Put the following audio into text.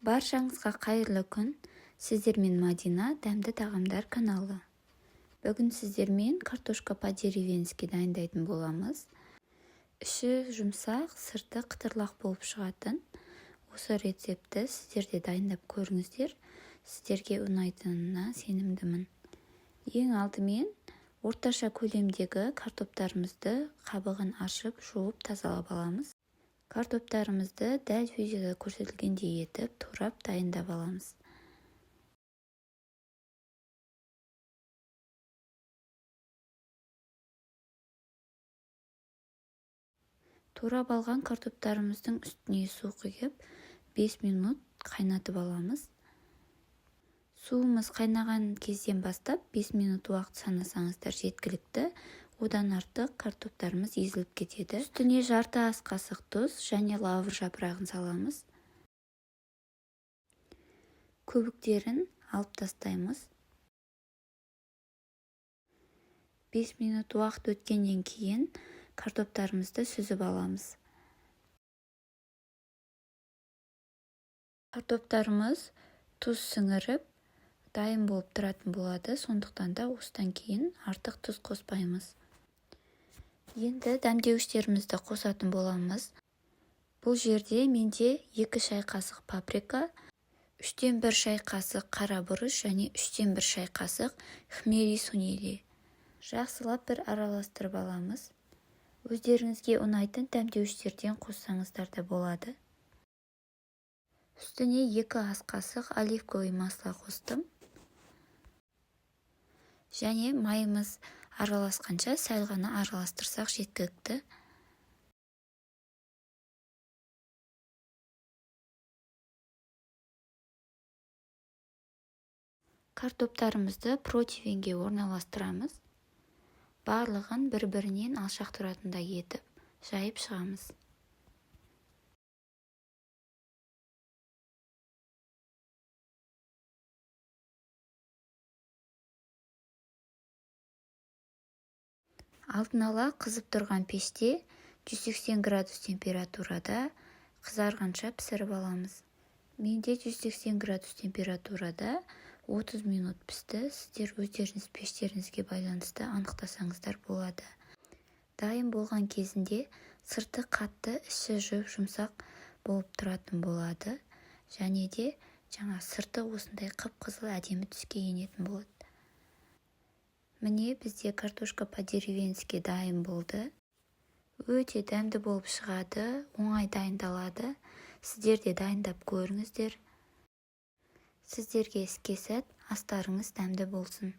Баршаңызға қайырлы күн. Сіздермен Мадина, дәмді тағамдар каналы. Бүгін сіздермен картошка по-деревенски дайындайтын боламыз. Іші жұмсақ, сырты қытырлақ болып шығатын. Осы рецепті сіздер де дайындап көріңіздер. Сіздерге ұнайтынына сенімдімін. Ең алдымен орташа көлемдегі картоптарымызды қабығын ашып, жуып тазалап аламыз. Картоптарымызды дәл видеода көрсетілгендей етіп, турап дайындап аламыз. Турап алған картоптарымыздың үстіне су құйып, 5 минут қайнатып аламыз. Суымыз қайнаған кезден бастап 5 минут уақыт санасаңыздар жеткілікті. Одан артық картоптарымыз езіліп кетеді. Үстіне жарты ас қасық тұз және лавр жапырағын саламыз. Көбіктерін алып тастаймыз. 5 минут уақыт өткеннен кейін картоптарымызды сүзіп аламыз. Картоптарымыз тұз сіңіріп, дайын болып тұратын болады, сондықтан да осыдан кейін артық тұз қоспаймыз. Енді дәмдеуіштерімізді қосатын боламыз. Бұл жерде менде 2 шай қасық паприка, 3-1 шай қасық қара бұрыш және 3-1 шай қасық хмели сунели. Жақсылап бір араластырып аламыз. Өздеріңізге ұнайтын дәмдеуіштерден қоссаңыздар да болады. Үстіне 2 ас қасық оливковый масло қостым. Және майымыз араласқанша сәл ғана араластырсақ жеткілікті. Картоптарымызды противенге орналастырамыз. Барлығын бір-бірінен алшақ тұратындай етіп, жайып шығамыз. Алдын ала қызып тұрған пеште 180 градус температурада қызарғанша пісіріп аламыз. Менде 180 градус температурада 30 минут пісті. Сіздер өздеріңіз пештеріңізге байланысты анықтасаңыздар болады. Дайын болған кезінде сырты қатты, іші жұмсақ болып тұратын болады. Және де сырты осындай қып-қызыл әдемі түске енетін болады. Міне бізде картошка по-деревенски дайын болды. Өте дәмді болып шығады, оңай дайындалады. Сіздер де дайындап көріңіздер. Сіздерге іске сәт, астарыңыз дәмді болсын.